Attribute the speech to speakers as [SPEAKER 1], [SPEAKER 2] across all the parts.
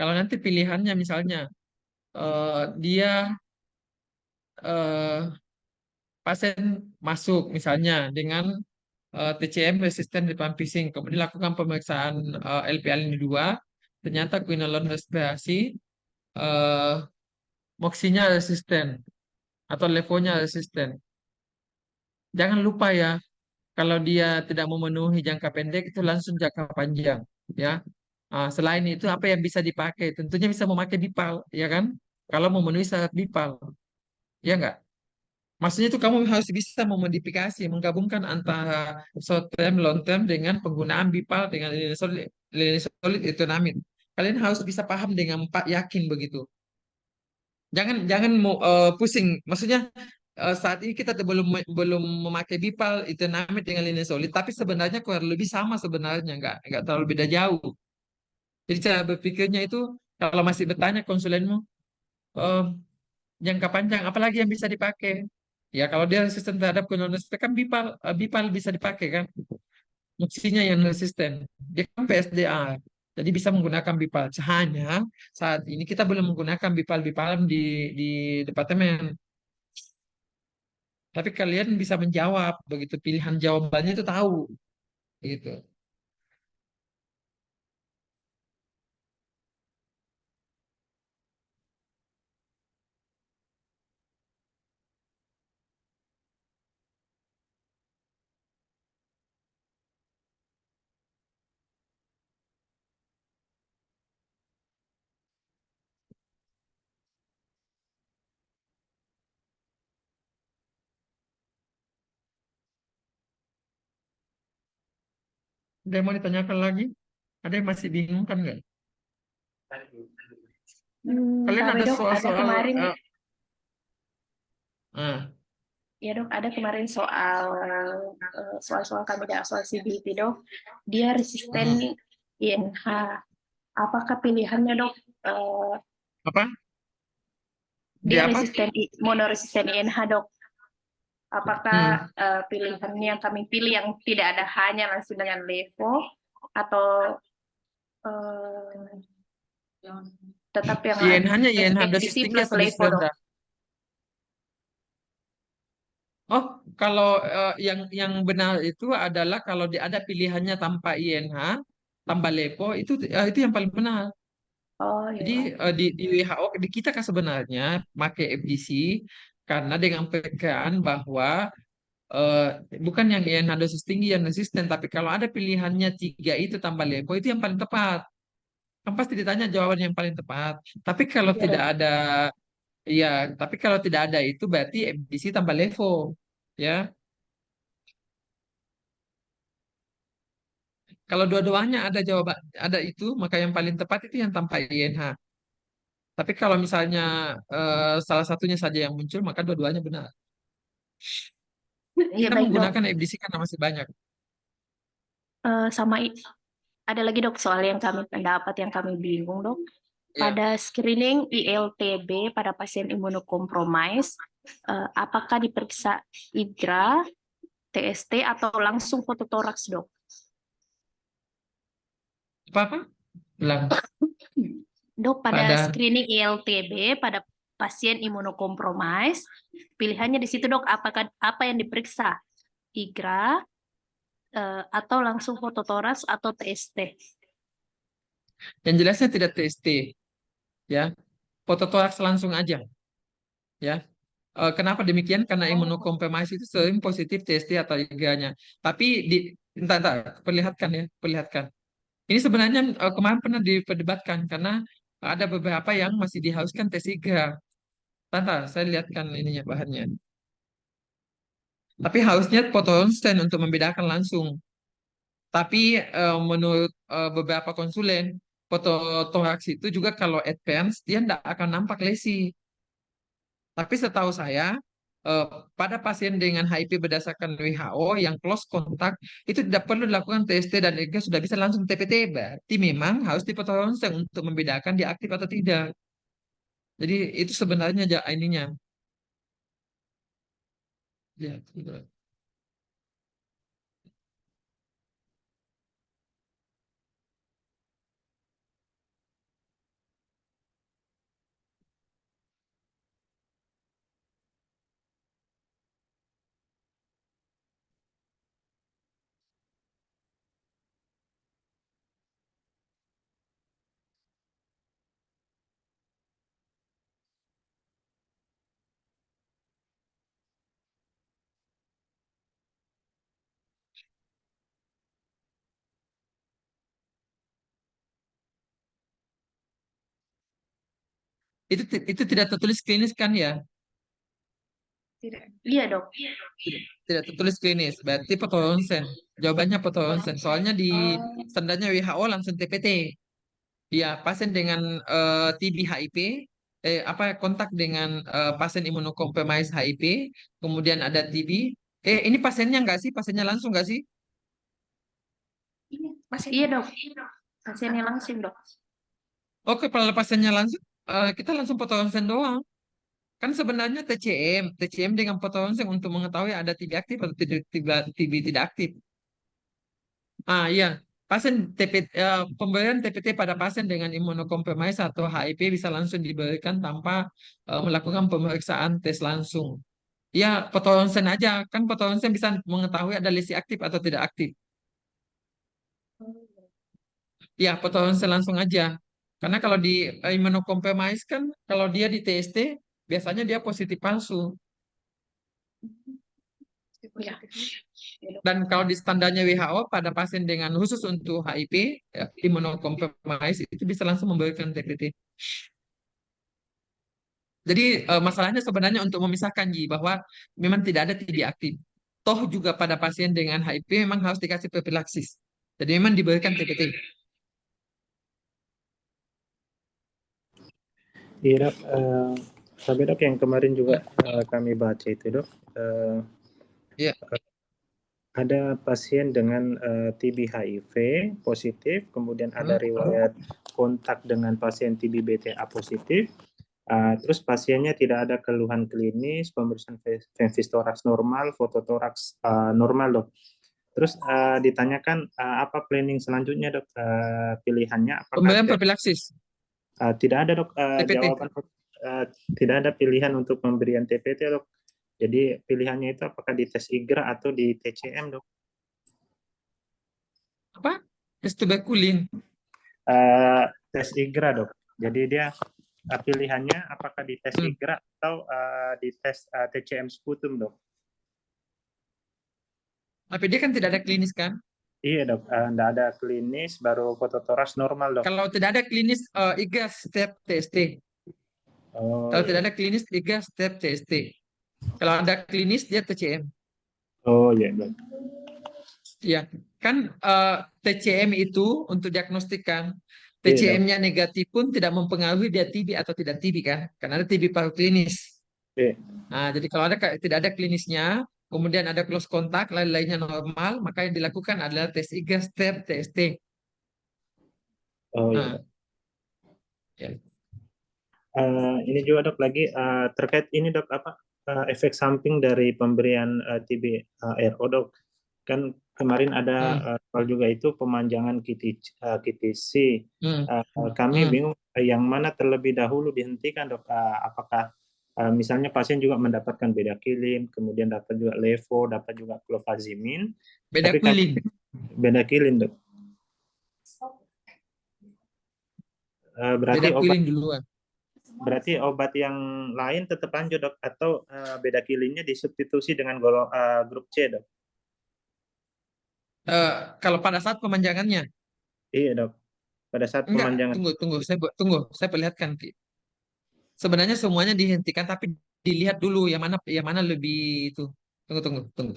[SPEAKER 1] Kalau nanti pilihannya misalnya dia eh, pasien masuk misalnya dengan TCM resisten rifampicin, kemudian dilakukan pemeriksaan LPA-LIN2, ternyata quinolone respirasi eh, moxinya resisten atau levonya resisten. Jangan lupa ya, kalau dia tidak memenuhi jangka pendek itu langsung jangka panjang, ya. Selain itu apa yang bisa dipakai? Tentunya bisa memakai Bipal, ya kan? Kalau memenuhi syarat Bipal, ya nggak? Maksudnya itu kamu harus bisa memodifikasi, menggabungkan antara short term, long term dengan penggunaan Bipal dengan linezolid etonamid. Kalian harus bisa paham dengan Pak, yakin begitu. Jangan jangan mau pusing. Maksudnya saat ini kita belum belum memakai Bipal etonamid dengan linezolid, tapi sebenarnya kurang lebih sama sebenarnya, nggak terlalu beda jauh. Jadi cara berpikirnya itu kalau masih bertanya konsulenmu, eh, jangka panjang apalagi yang bisa dipakai? Ya kalau dia resisten terhadap kolonoskopi kan Bipal bisa dipakai kan? Muksinya yang resisten. Dia kan PSDA. Jadi bisa menggunakan Bipal. Hanya saat ini kita belum menggunakan Bipal di departemen. Tapi kalian bisa menjawab begitu pilihan jawabannya itu tahu gitu. Ada yang mau ditanyakan lagi? Ada yang masih bingung kan nggak? Kalian
[SPEAKER 2] Tapi
[SPEAKER 1] ada
[SPEAKER 2] dok, ada
[SPEAKER 1] soal-soal
[SPEAKER 2] kemarin,
[SPEAKER 1] ah,
[SPEAKER 2] ya dok, ada kemarin soal soal-soal kami ada soal CBT dok. Dia resisten
[SPEAKER 1] hmm.
[SPEAKER 2] INH. Apakah pilihannya dok?
[SPEAKER 1] Apa?
[SPEAKER 2] Dia
[SPEAKER 1] Dia apa?
[SPEAKER 2] resisten monoresisten INH dok. Apakah
[SPEAKER 1] Hmm.
[SPEAKER 2] pilihan yang kami pilih yang tidak ada hanya langsung dengan levo atau eh, tetap yang
[SPEAKER 1] INH-nya INH dosis
[SPEAKER 2] FDC
[SPEAKER 1] tinggi
[SPEAKER 2] plus
[SPEAKER 1] atau dosis
[SPEAKER 2] levo dok?
[SPEAKER 1] rendah? Oh, kalau yang benar itu adalah kalau ada pilihannya tanpa INH, tambah LEPO itu yang paling benar.
[SPEAKER 2] Oh
[SPEAKER 1] Jadi
[SPEAKER 2] ya.
[SPEAKER 1] di WHO di kita kan sebenarnya pakai FDC karena dengan perkiraan bahwa eh, bukan yang INH dosis tinggi yang resisten, tapi kalau ada pilihannya tiga itu tambah LEPO itu yang paling tepat. Kan pasti ditanya jawaban yang paling tepat. Tapi kalau
[SPEAKER 2] Iya
[SPEAKER 1] tidak
[SPEAKER 2] dok.
[SPEAKER 1] ada, ya, tapi kalau tidak ada itu berarti FDC tambah LEVO, ya. Kalau dua-duanya ada jawaban, ada itu, maka yang paling tepat itu yang tanpa INH. Tapi kalau misalnya salah satunya saja yang muncul, maka dua-duanya benar.
[SPEAKER 2] Iya
[SPEAKER 1] Kita
[SPEAKER 2] baik dok.
[SPEAKER 1] menggunakan FDC karena masih banyak.
[SPEAKER 2] Sama ada lagi dok soal yang kami pendapat yang kami bingung dok.
[SPEAKER 1] Ya.
[SPEAKER 2] Pada screening ILTB pada pasien imunokompromis, apakah diperiksa IGRA, TST atau langsung fototoraks dok?
[SPEAKER 1] Apa-apa? Bilang
[SPEAKER 2] Dok, pada
[SPEAKER 1] pada
[SPEAKER 2] screening ILTB pada pasien imunokompromis, pilihannya di situ dok, apakah apa yang diperiksa? IGRA, atau langsung fototoraks atau TST?
[SPEAKER 1] yang jelasnya tidak TST, ya. Fototoraks langsung aja, ya. Kenapa demikian? Karena imunokompromis itu sering positif TST atau IgA-nya. Tapi entar, perlihatkan ya, perlihatkan. Ini sebenarnya kemarin pernah diperdebatkan karena ada beberapa yang masih diharuskan tes IGA. Tanta, saya lihatkan ininya bahannya. Tapi harusnya foto ronsen untuk membedakan langsung. Tapi menurut beberapa konsulen, foto toraks itu juga kalau advance dia tidak akan nampak lesi. Tapi setahu saya, eh, pada pasien dengan HIV berdasarkan WHO yang close kontak itu tidak perlu dilakukan TST dan EGA sudah bisa langsung TPT. Berarti memang harus dipoto ronsen untuk membedakan dia aktif atau tidak. Jadi itu sebenarnya ininya. Ya, gitu. Itu tidak tertulis klinis kan ya?
[SPEAKER 2] Tidak. Iya, Dok.
[SPEAKER 1] Tidak tertulis klinis, berarti foto ronsen. Jawabannya foto ronsen. Soalnya di
[SPEAKER 2] Oh,
[SPEAKER 1] standarnya WHO langsung TPT. Ya, pasien dengan TB HIV, apa kontak dengan pasien imunocompromised HIV, kemudian ada TB. Ini pasiennya nggak sih? Pasiennya langsung nggak sih?
[SPEAKER 2] iya, Dok. Pasiennya langsung, Dok.
[SPEAKER 1] Oke, kalau pasiennya langsung, kita langsung foto ronsen doang. Kan sebenarnya TCM dengan foto ronsen untuk mengetahui ada TB aktif atau TB tidak aktif. Iya, pemberian TPT pada pasien dengan imunocompromised atau HIV bisa langsung diberikan tanpa melakukan pemeriksaan tes langsung. Ya, foto ronsen aja, kan foto ronsen bisa mengetahui ada lesi aktif atau tidak aktif. Ya, foto ronsen langsung aja. Karena kalau di imunocompromised kan, kalau dia di TST, biasanya dia positif palsu.
[SPEAKER 2] Iya.
[SPEAKER 1] Dan kalau di standarnya WHO pada pasien dengan khusus untuk HIV, ya, imunocompromised itu bisa langsung memberikan TPT. Jadi masalahnya sebenarnya untuk memisahkan Ji bahwa memang tidak ada TB aktif. Toh juga pada pasien dengan HIV memang harus dikasih propilaksis. Jadi memang diberikan TPT.
[SPEAKER 3] Iya dok, tapi dok yang kemarin juga kami baca itu dok,
[SPEAKER 1] Ya,
[SPEAKER 3] ada pasien dengan TB HIV positif, kemudian ada riwayat kontak dengan pasien TB BTA positif, terus pasiennya tidak ada keluhan klinis, pemeriksaan toraks normal, fototoraks normal dok. Terus ditanyakan apa planning selanjutnya dok, pilihannya apakah
[SPEAKER 1] pemberian propilaksis
[SPEAKER 3] tidak ada dok,
[SPEAKER 1] TPT.
[SPEAKER 3] jawaban tidak ada pilihan untuk pemberian TPT dok. Jadi pilihannya itu apakah di tes IGRA atau di TCM dok?
[SPEAKER 1] Apa? Tes tuberkulin.
[SPEAKER 3] Tes IGRA dok. Jadi dia pilihannya apakah di tes
[SPEAKER 1] Hmm.
[SPEAKER 3] IGRA atau di tes TCM sputum dok?
[SPEAKER 1] Tapi dia kan tidak ada klinis kan?
[SPEAKER 3] Iya dok, tidak ada klinis, baru fototoras normal dok.
[SPEAKER 1] Kalau tidak ada klinis, IGA step TST.
[SPEAKER 3] Oh
[SPEAKER 1] Kalau tidak
[SPEAKER 3] iya.
[SPEAKER 1] ada klinis, IGA step TST. Kalau ada klinis, dia TCM.
[SPEAKER 3] Oh iya dok.
[SPEAKER 1] Ya, kan TCM itu untuk diagnostikan.
[SPEAKER 3] Iya dok.
[SPEAKER 1] TCM-nya negatif pun tidak mempengaruhi dia TB atau tidak TB kan? Karena ada TB paru klinis.
[SPEAKER 3] Iya.
[SPEAKER 1] Nah, jadi kalau tidak ada klinisnya, kemudian ada close kontak, lain-lainnya normal, maka yang dilakukan adalah tes IGA step TST.
[SPEAKER 3] Oh iya
[SPEAKER 1] Nah,
[SPEAKER 3] dok.
[SPEAKER 1] ya.
[SPEAKER 3] Ini juga dok lagi terkait ini dok apa efek samping dari pemberian TB RO dok. Kan kemarin ada
[SPEAKER 1] Hmm,
[SPEAKER 3] soal juga itu pemanjangan KTC.
[SPEAKER 1] hmm,
[SPEAKER 3] Kami
[SPEAKER 1] hmm.
[SPEAKER 3] bingung yang mana terlebih dahulu dihentikan dok. Apakah misalnya pasien juga mendapatkan bedaquiline, kemudian dapat juga levo, dapat juga clofazimine,
[SPEAKER 1] Beda
[SPEAKER 3] tapi kami
[SPEAKER 1] quilin.
[SPEAKER 3] bedaquiline dok. Berarti
[SPEAKER 1] Beda
[SPEAKER 3] obat
[SPEAKER 1] quilin duluan.
[SPEAKER 3] Berarti obat yang lain tetap lanjut dok atau beda kilinnya disubstitusi dengan grup C dok?
[SPEAKER 1] Eh, Kalau pada saat pemanjangannya,
[SPEAKER 3] Iya dok. Pada saat
[SPEAKER 1] enggak,
[SPEAKER 3] pemanjangan.
[SPEAKER 1] tunggu, saya perlihatkan. Ki. Sebenarnya semuanya dihentikan, tapi dilihat dulu yang mana lebih itu. Tunggu.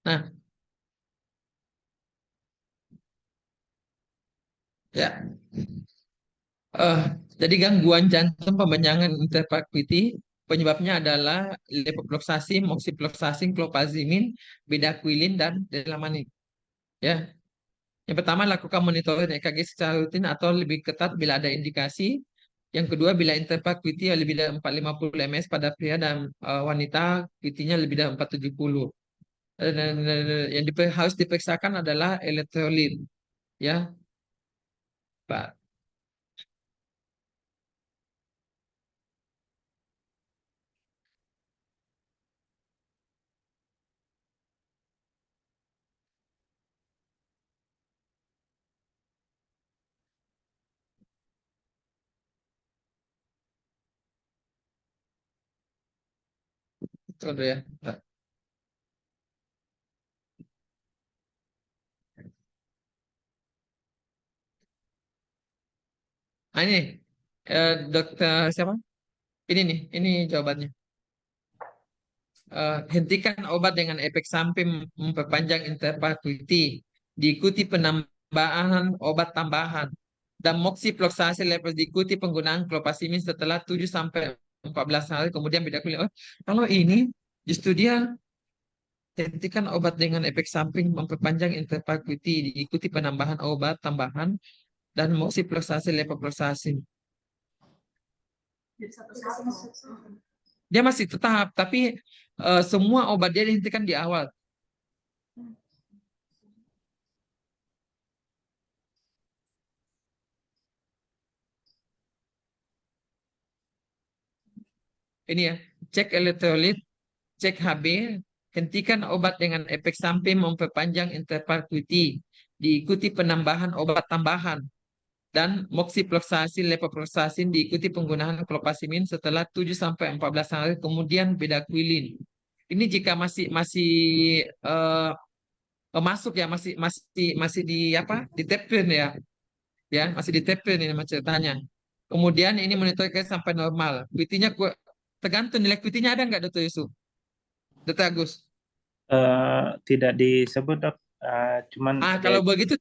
[SPEAKER 1] Nah, ya. Eh, jadi gangguan jantung pemanjangan intrapakuiti penyebabnya adalah levofloxacin, moxifloxacin, clofazimine, bedaquiline, dan delamanin. Ya, yang pertama lakukan monitoring EKG secara rutin atau lebih ketat bila ada indikasi. Yang kedua, bila interval QT lebih dari 450 ms pada pria dan wanita QT-nya lebih dari 470. Yang harus diperiksakan adalah elektrolit, ya, Pak. Itu ya. Pak. Nah, ini dokter siapa? Ini jawabannya. Hentikan obat dengan efek samping memperpanjang interval QT, diikuti penambahan obat tambahan, dan moxifloxacin level diikuti penggunaan clofazimine setelah 7 sampai 14 hari kemudian beda kulit. Oh, kalau ini justru dia hentikan obat dengan efek samping memperpanjang interval QT, diikuti penambahan obat tambahan dan moxifloxacin levoproxacin. Dia masih tetap, tapi semua obat dia dihentikan di awal. Ini ya, cek elektrolit, cek HB, hentikan obat dengan efek samping memperpanjang interval QT, diikuti penambahan obat tambahan, dan moxifloxacin levoproxacin diikuti penggunaan clofazimine setelah 7 sampai 14 hari kemudian bedaquiline. Ini jika masih masih eh, masuk ya, masih di apa? Di tapin ya, masih di tapin ini ceritanya. Kemudian ini monitornya sampai normal. QT-nya tergantung nilai QT-nya ada nggak, Dr. Yusuf? Dr. Agus?
[SPEAKER 3] Tidak disebut, Dok. Cuman
[SPEAKER 1] Kalau begitu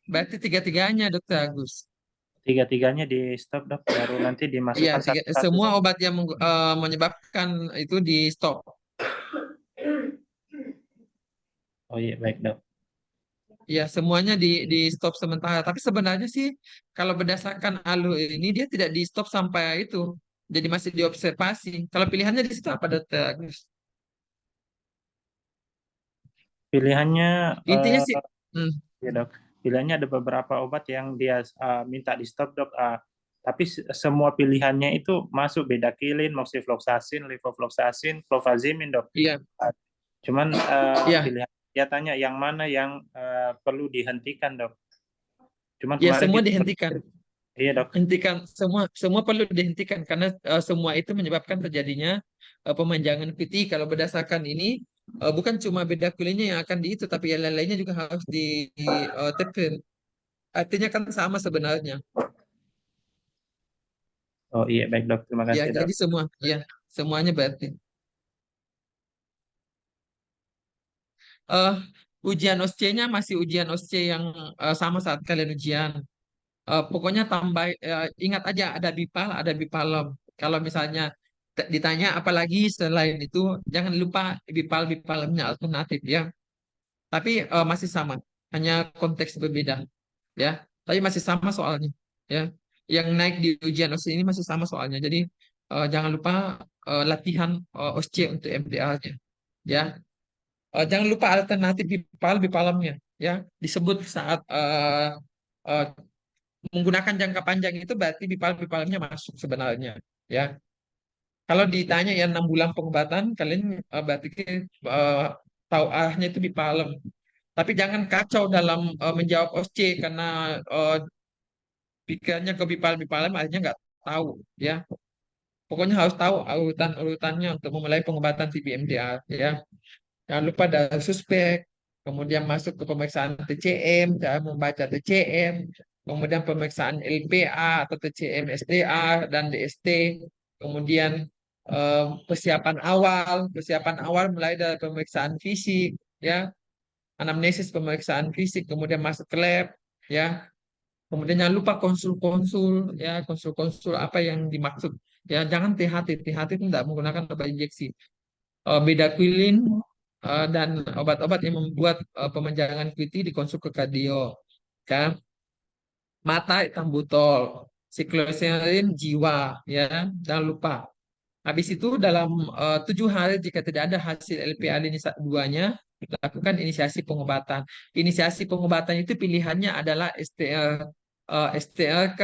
[SPEAKER 1] berarti tiga-tiganya, Dr. Agus.
[SPEAKER 3] tiga-tiganya di stop, Dok, baru nanti
[SPEAKER 1] Iya,
[SPEAKER 3] dimasukkan satu-satu,
[SPEAKER 1] semua
[SPEAKER 3] Dok.
[SPEAKER 1] obat yang menyebabkan itu di stop.
[SPEAKER 3] Oh iya, baik, Dok.
[SPEAKER 1] Ya, semuanya di stop sementara. Tapi sebenarnya sih kalau berdasarkan ALU ini dia tidak di stop sampai itu. Jadi masih diobservasi. Kalau pilihannya di situ apa, Dr. Agus?
[SPEAKER 3] Pilihannya,
[SPEAKER 1] Intinya sih, hmm,
[SPEAKER 3] ya, Dok. Pilihannya ada beberapa obat yang dia minta di stop, Dok. Tapi semua pilihannya itu masuk bedaquiline, moxifloxacin, levofloxacin, clofazimine, Dok.
[SPEAKER 1] iya,
[SPEAKER 3] Cuman
[SPEAKER 1] iya,
[SPEAKER 3] pilihan dia tanya yang mana yang perlu dihentikan, Dok. Cuman
[SPEAKER 1] ya
[SPEAKER 3] kemarin
[SPEAKER 1] semua
[SPEAKER 3] kita,
[SPEAKER 1] dihentikan.
[SPEAKER 3] iya, Dok.
[SPEAKER 1] Hentikan semua perlu dihentikan karena semua itu menyebabkan terjadinya pemanjangan QT. Kalau berdasarkan ini bukan cuma beda kulitnya yang akan di itu, tapi yang lain-lainnya juga harus ditekan. Artinya kan sama sebenarnya.
[SPEAKER 3] Oh iya, baik, Dok. Terima
[SPEAKER 1] Ya,
[SPEAKER 3] kasih, Dok.
[SPEAKER 1] jadi semuanya berarti. eh Ujian OSCE-nya masih ujian OSCE yang sama saat kalian ujian. Pokoknya tambah ingat aja ada BIPAL, ada BIPALEM. Kalau misalnya ditanya apalagi selain itu, jangan lupa BIPAL BIPALEMnya alternatif ya. Tapi masih sama, hanya konteks berbeda ya. Tapi masih sama soalnya ya. Yang naik di ujian OSCE ini masih sama soalnya. Jadi jangan lupa latihan OSCE untuk MDA-nya ya. Jangan lupa alternatif BIPALEMnya ya. Disebut saat eh, menggunakan jangka panjang itu berarti bipalemnya masuk sebenarnya ya. Kalau ditanya ya 6 bulan pengobatan kalian berarti eh, tahu arahnya itu bipalem. Tapi jangan kacau dalam menjawab OSC karena pikirannya ke bipalem akhirnya nggak tahu ya. Pokoknya harus tahu urutan-urutannya untuk memulai pengobatan TB-MDR ya. Jangan lupa dari suspek, kemudian masuk ke pemeriksaan TCM, cara membaca TCM, kemudian pemeriksaan LPA atau TCM SDA dan DST, kemudian persiapan awal mulai dari pemeriksaan fisik, ya, anamnesis pemeriksaan fisik, kemudian masuk ke lab, ya, kemudian jangan lupa konsul-konsul, ya, konsul-konsul apa yang dimaksud, ya, jangan THT, THT itu tidak menggunakan obat injeksi. bedaquiline, dan obat-obat yang membuat pemanjangan QT dikonsumsi ke kardio. Ya, mata hitam butol, sikloserin jiwa, ya, jangan lupa. Habis itu dalam 7 hari jika tidak ada hasil LP alinisat 2-nya, lakukan inisiasi pengobatan. Inisiasi pengobatan itu pilihannya adalah STL, STLK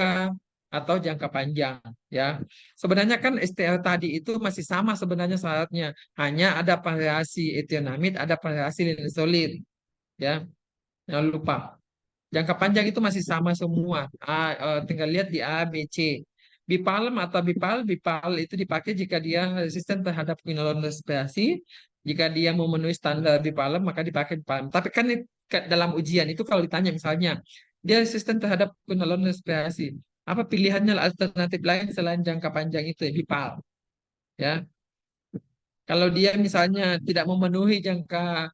[SPEAKER 1] atau jangka panjang. Ya, sebenarnya kan STL tadi itu masih sama sebenarnya syaratnya, hanya ada variasi etionamid, ada variasi linezolid. Ya, jangan lupa. Jangka panjang itu masih sama semua. Tinggal lihat di A, B, C. Bipalem atau Bipal itu dipakai jika dia resisten terhadap quinolone respirasi. Jika dia memenuhi standar Bipalem, maka dipakai Bipalem. Tapi kan dalam ujian itu kalau ditanya misalnya, dia resisten terhadap quinolone respirasi. Apa pilihannya alternatif lain selain jangka panjang itu ya, Bipal. Ya, kalau dia misalnya tidak memenuhi jangka,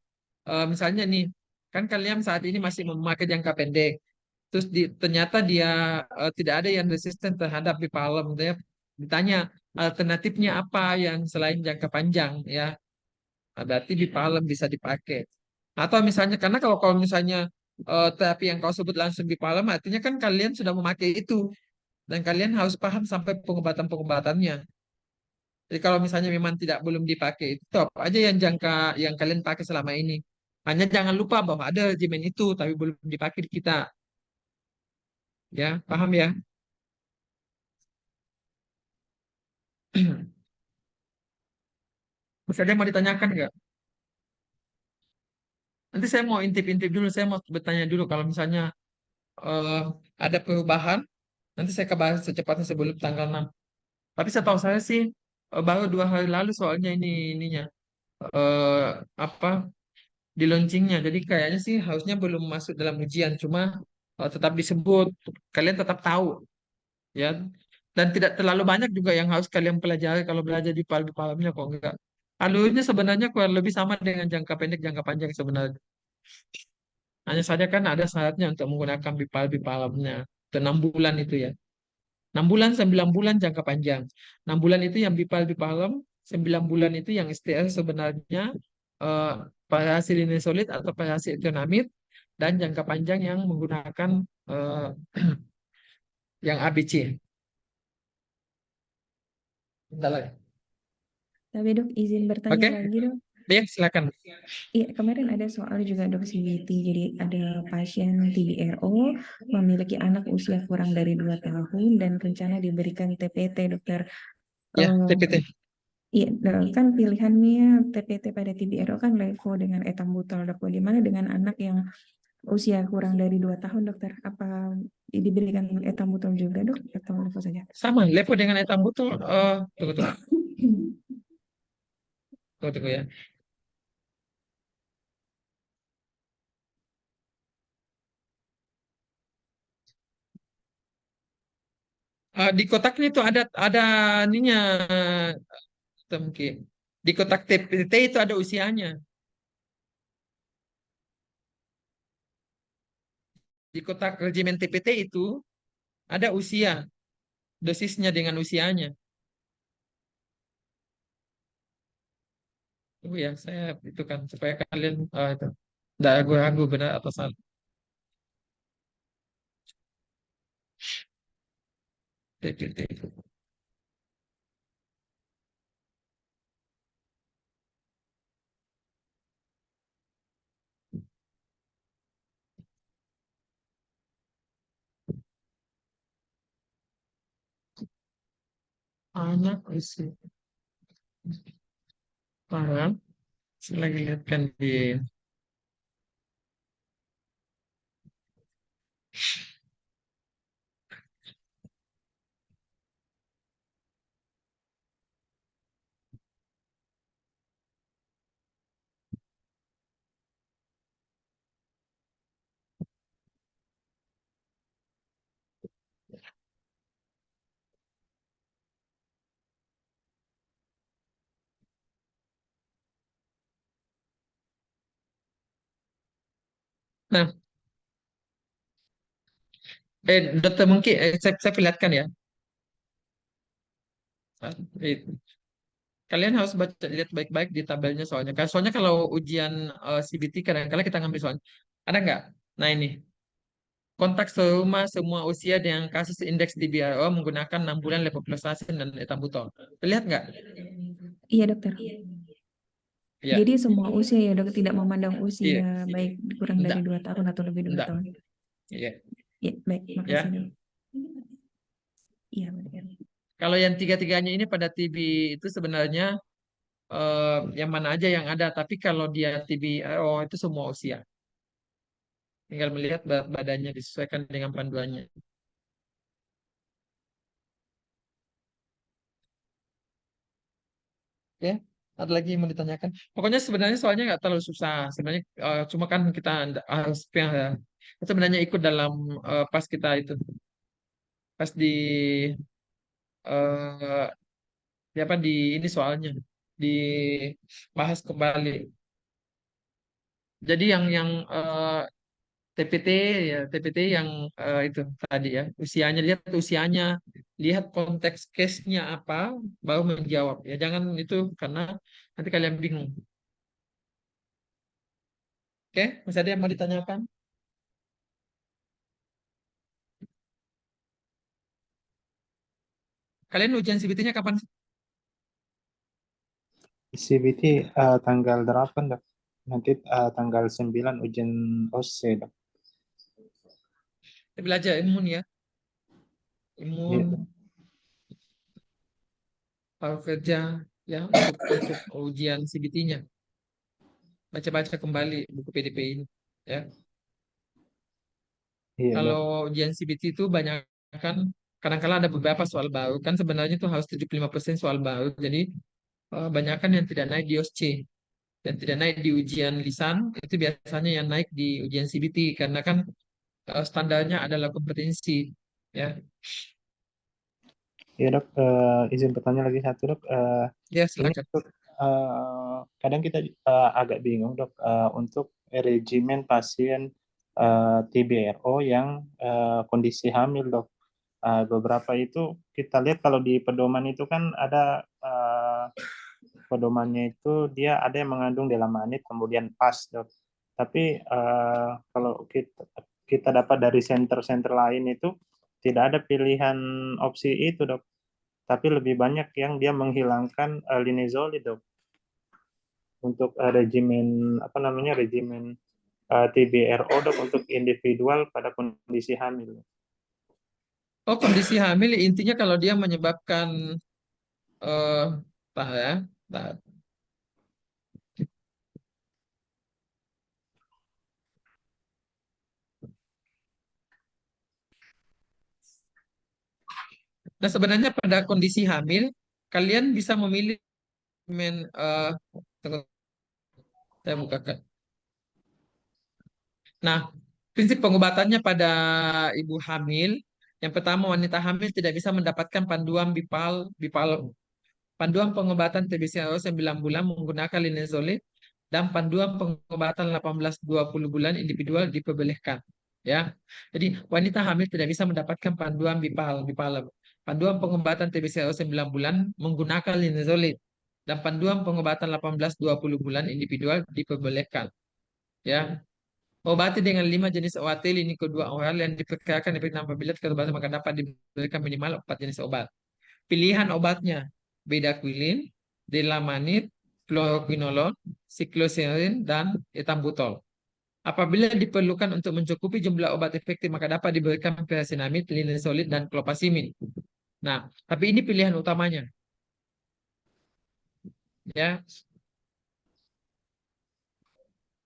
[SPEAKER 1] misalnya nih, kan kalian saat ini masih memakai jangka pendek. Terus ternyata dia tidak ada yang resisten terhadap Bipalem. Dia ditanya alternatifnya apa yang selain jangka panjang, ya. Nah, berarti Bipalem bisa dipakai. Atau misalnya karena kalau misalnya terapi yang kau sebut langsung Bipalem, artinya kan kalian sudah memakai itu dan kalian harus paham sampai pengobatan-pengobatannya. Jadi kalau misalnya memang tidak belum dipakai, itu apa aja yang yang kalian pakai selama ini. Hanya jangan lupa bahwa ada regimen itu tapi belum dipakai di kita. Ya, paham ya? Masih ada yang mau ditanyakan nggak? Nanti saya mau intip-intip dulu, saya mau bertanya dulu kalau misalnya eh, ada perubahan, nanti saya kabar secepatnya sebelum tanggal 6. Tapi setahu saya sih baru 2 hari lalu soalnya ininya eh, apa di launchingnya. Jadi kayaknya sih harusnya belum masuk dalam ujian, cuma tetap disebut, kalian tetap tahu ya. Dan tidak terlalu banyak juga yang harus kalian pelajari kalau belajar di palemnya kok enggak. Alurnya sebenarnya kurang lebih sama dengan jangka pendek, jangka panjang sebenarnya. Hanya saja kan ada syaratnya untuk menggunakan Bipalemnya. Itu 6 bulan itu ya. 6 bulan, 9 bulan jangka panjang. 6 bulan itu yang Bipalem, 9 bulan itu yang STR sebenarnya eh, parasilinisolid atau paracetonamid, dan jangka panjang yang menggunakan eh, yang ABC. Bentar lagi.
[SPEAKER 4] Tapi dok, izin bertanya
[SPEAKER 1] Oke,
[SPEAKER 4] lagi dok.
[SPEAKER 1] ya silakan.
[SPEAKER 4] Iya, kemarin ada soal juga dok CBT. Jadi ada pasien TBRO memiliki anak usia kurang dari 2 tahun dan rencana diberikan TPT dokter.
[SPEAKER 1] Ya,
[SPEAKER 4] Eh,
[SPEAKER 1] TPT.
[SPEAKER 4] Iya, kan pilihannya TPT pada TBRO kan levo dengan etambutol dok. Bagaimana dengan anak yang usia kurang dari 2 tahun dokter? Apa diberikan etambutol juga dok atau levo saja?
[SPEAKER 1] Sama, level dengan etambutul. Tunggu, tunggu, tunggu, tunggu ya. Di kotaknya itu ada ininya, mungkin. Di kotak TPT itu ada usianya. Di kotak regimen TPT itu ada usia, dosisnya dengan usianya. Tunggu ya, saya itu kan supaya kalian itu tidak ragu-ragu benar atau salah. TPT. Anak usia. Paham? Saya lagi lihatkan di. Nah, dokter mungkin saya perlihatkan ya. Kalian harus baca lihat baik-baik di tabelnya soalnya. Soalnya kalau ujian CBT kadang-kala kita ngambil soalnya. Ada nggak? Nah ini kontak serumah semua usia dengan kasus indeks DBRO menggunakan 6 bulan levoprostatin dan etambutol. Terlihat nggak?
[SPEAKER 4] Iya dokter.
[SPEAKER 1] Iya.
[SPEAKER 4] Jadi semua usia ya dok, tidak memandang
[SPEAKER 1] Iya.
[SPEAKER 4] usia baik kurang dari
[SPEAKER 1] Enggak.
[SPEAKER 4] 2 tahun atau lebih 2
[SPEAKER 1] Enggak.
[SPEAKER 4] tahun.
[SPEAKER 1] Iya.
[SPEAKER 4] Ya baik,
[SPEAKER 1] Ya.
[SPEAKER 4] makasih dok. Iya benar.
[SPEAKER 1] Kalau yang tiga-tiganya ini pada TB itu sebenarnya yang mana aja yang ada. Tapi kalau dia TBRO itu semua usia. Tinggal melihat berat badannya disesuaikan dengan panduannya. Ya, ada lagi yang mau ditanyakan? Pokoknya sebenarnya soalnya nggak terlalu susah. Sebenarnya cuma kan kita harus sebenarnya ikut dalam pas kita itu pas eh, di apa di ini soalnya dibahas kembali. Jadi yang TPT ya TPT yang itu tadi ya usianya lihat usianya lihat konteks case-nya apa baru menjawab ya jangan itu karena nanti kalian bingung. Oke, masih ada yang mau ditanyakan? Kalian ujian CBT-nya kapan sih?
[SPEAKER 3] CBT tanggal 8 dok. Nanti tanggal 9 ujian OC dok.
[SPEAKER 1] Belajar imun ya.
[SPEAKER 3] Iya,
[SPEAKER 1] Imun,
[SPEAKER 3] Dok.
[SPEAKER 1] paruh kerja ya untuk ujian CBT-nya. Baca-baca kembali buku PDP ini ya.
[SPEAKER 3] Iya dok.
[SPEAKER 1] Kalau ujian CBT itu banyak kan kadang-kala ada beberapa soal baru kan sebenarnya itu harus 75% soal baru. Jadi banyak kan yang tidak naik di OSC dan tidak naik di ujian lisan itu biasanya yang naik di ujian CBT karena kan standarnya adalah kompetensi ya.
[SPEAKER 3] Iya dok. Izin bertanya lagi satu dok.
[SPEAKER 1] Ya
[SPEAKER 3] Ini
[SPEAKER 1] silakan.
[SPEAKER 3] dok, kadang kita agak bingung dok untuk regimen pasien TBRO yang kondisi hamil dok. Beberapa itu kita lihat kalau di pedoman itu kan ada pedomannya itu dia ada yang mengandung dalam menit kemudian pas dok. Tapi kalau kita dapat dari center-center lain itu tidak ada pilihan opsi itu dok. Tapi lebih banyak yang dia menghilangkan linezolid dok untuk regimen apa namanya regimen TBRO dok untuk individual pada kondisi hamil.
[SPEAKER 1] Oh kondisi hamil intinya kalau dia menyebabkan eh tah ya. Tah. Nah sebenarnya pada kondisi hamil kalian bisa memilih tunggu, saya bukakan. Nah, prinsip pengobatannya pada ibu hamil, yang pertama wanita hamil tidak bisa mendapatkan panduan panduan pengobatan TBC-RO 9 bulan menggunakan linezolid dan panduan pengobatan 18-20 bulan individual diperbolehkan. Ya, jadi wanita hamil tidak bisa mendapatkan panduan panduan pengobatan TBC-RO 9 bulan menggunakan linezolid dan panduan pengobatan 18-20 bulan individual diperbolehkan. Ya, obati dengan 5 jenis obat lini kedua oral yang diperkirakan efektif apabila terbatas maka dapat diberikan minimal 4 jenis obat. Pilihan obatnya bedaquiline, delamanid, fluoroquinolone, cycloserine, dan etambutol. Apabila diperlukan untuk mencukupi jumlah obat efektif maka dapat diberikan pyrazinamide, linezolid, dan clopasimin. Nah, tapi ini pilihan utamanya. Ya,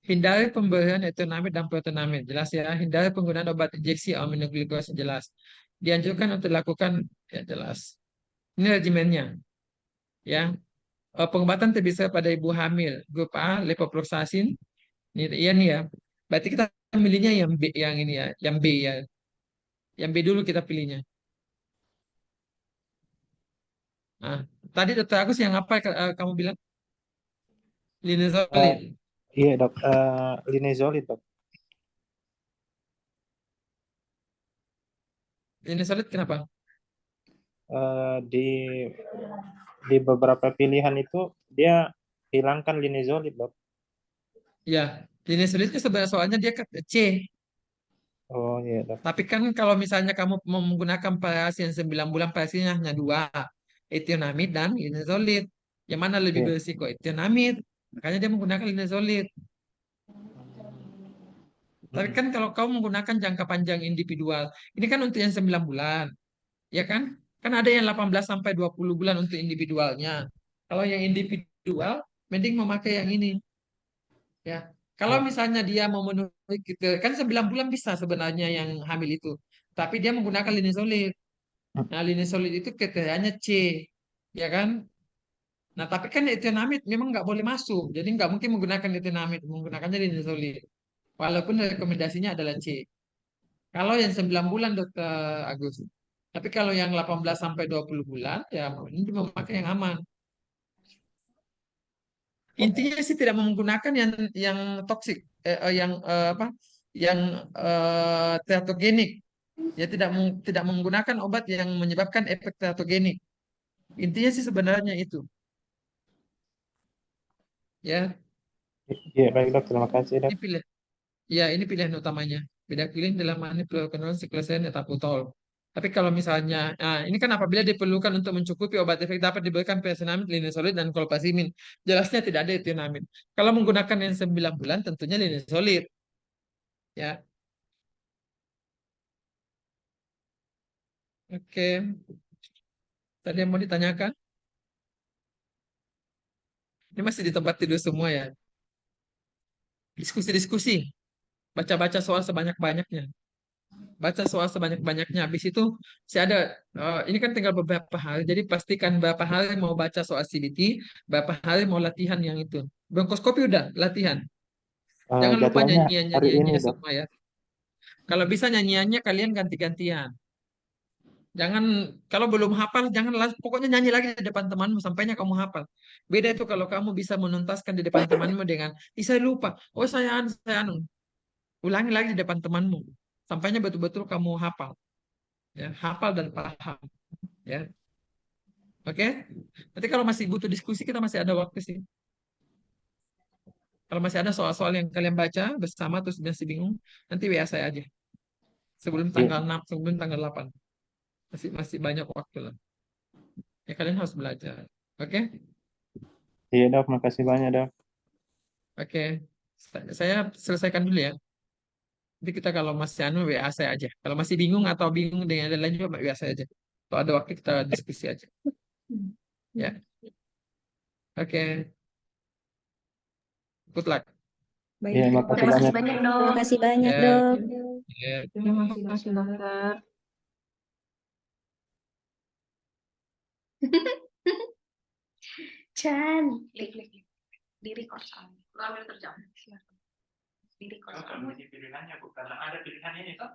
[SPEAKER 1] hindari pemberian etonamid dan protonamid. Jelas ya. Hindari penggunaan obat injeksi aminoglukosa. Jelas. Dianjurkan untuk dilakukan. Ya jelas. Ini regimennya. Ya. Pengobatan TBC pada ibu hamil. Grup A, levofloxacin. Ini, iya nih ya. Berarti kita milihnya yang B, yang ini ya. Yang B ya. Yang B dulu kita pilihnya. Nah, tadi dokter Agus yang apa kamu bilang?
[SPEAKER 3] Uh,
[SPEAKER 1] Linezolid.
[SPEAKER 3] iya dok, linezolid dok.
[SPEAKER 1] Linezolid kenapa?
[SPEAKER 3] di beberapa pilihan itu dia hilangkan linezolid, Dok.
[SPEAKER 1] Ya, linezolidnya sebenarnya soalnya dia ke C.
[SPEAKER 3] Oh iya, Dok.
[SPEAKER 1] Tapi kan kalau misalnya kamu mau menggunakan pasien 9 bulan, pasiennya hanya dua, etionamid dan linezolid. Yang mana lebih
[SPEAKER 3] Iya.
[SPEAKER 1] berisiko etionamid? Makanya dia menggunakan linezolid. Tapi kan kalau kamu menggunakan jangka panjang individual, ini kan untuk yang 9 bulan, ya kan? Kan ada yang 18 sampai 20 bulan untuk individualnya. Kalau yang individual, mending memakai yang ini. Ya, kalau misalnya dia memenuhi gitu, kan 9 bulan bisa sebenarnya yang hamil itu. Tapi dia menggunakan linezolid. Nah, linezolid itu kriterianya C, ya kan? Nah, tapi kan etionamid memang nggak boleh masuk. Jadi nggak mungkin menggunakan etionamid, menggunakannya linezolid. Walaupun rekomendasinya adalah C. Kalau yang 9 bulan, Dokter Agus. Tapi kalau yang 18 sampai 20 bulan, ya ini memakai yang aman. Intinya sih tidak menggunakan yang toksik, apa? Yang teratogenik. Ya tidak menggunakan obat yang menyebabkan efek teratogenik. Intinya sih sebenarnya itu. Ya,
[SPEAKER 3] Iya, baik, Dok. Terima kasih, Dok.
[SPEAKER 1] ini pilih. Ya, ini pilihan utamanya. Beda pilihan dalam manipulator siklosen etaputol. Tapi kalau misalnya, nah ini kan apabila diperlukan untuk mencukupi obat efek dapat diberikan peroxynilamid, linezolid, dan kolpasimin. Jelasnya tidak ada etionamid. Kalau menggunakan yang 9 bulan, tentunya linezolid. Ya, oke. Tadi yang mau ditanyakan? Ini masih di tempat tidur semua ya. Diskusi-diskusi. Baca-baca soal sebanyak-banyaknya. Baca soal sebanyak-banyaknya. Habis itu saya ada ini kan tinggal beberapa hari. Jadi pastikan berapa hari mau baca soal CBT, berapa hari mau latihan yang itu. Bronkoskopi udah latihan. Jangan lupa
[SPEAKER 3] Jadwalnya hari ini,
[SPEAKER 1] nyanyiannya
[SPEAKER 3] Dok.
[SPEAKER 1] semua ya. Kalau bisa nyanyiannya kalian ganti-gantian. Jangan kalau belum hafal jangan pokoknya nyanyi lagi di depan temanmu sampainya kamu hafal. Beda itu kalau kamu bisa menuntaskan di depan temanmu dengan, "Ih, saya lupa. Oh, saya anu." Ulangi lagi di depan temanmu. Sampainya betul-betul kamu hafal. Ya, hafal dan paham. Ya, oke. Nanti kalau masih butuh diskusi kita masih ada waktu sih. Kalau masih ada soal-soal yang kalian baca bersama terus masih bingung, nanti WA saya aja. Sebelum
[SPEAKER 3] Iya,
[SPEAKER 1] tanggal 6, sebelum tanggal 8. Masih masih banyak waktu lah. Ya kalian harus belajar. Oke?
[SPEAKER 3] iya, Dok. Makasih banyak, Dok.
[SPEAKER 1] Oke. Saya selesaikan dulu ya. Nanti kita kalau masih anu WA saya aja. Kalau masih bingung atau bingung dengan yang lain juga WA saya aja. Kalau ada waktu kita diskusi aja. Ya. Oke. Good luck.
[SPEAKER 4] Baik,
[SPEAKER 3] Iya,
[SPEAKER 4] terima
[SPEAKER 3] makasih
[SPEAKER 2] Terima kasih
[SPEAKER 3] banyak.
[SPEAKER 2] banyak,
[SPEAKER 5] Terima
[SPEAKER 2] Dok.
[SPEAKER 5] kasih banyak,
[SPEAKER 1] Ya.
[SPEAKER 5] Dok.
[SPEAKER 1] Ya.
[SPEAKER 5] Terima kasih, dokter.
[SPEAKER 2] Chan, di record soalnya. Ambil terjam. Di record soalnya.
[SPEAKER 3] Pilihannya bukan ada pilihan ini, toh?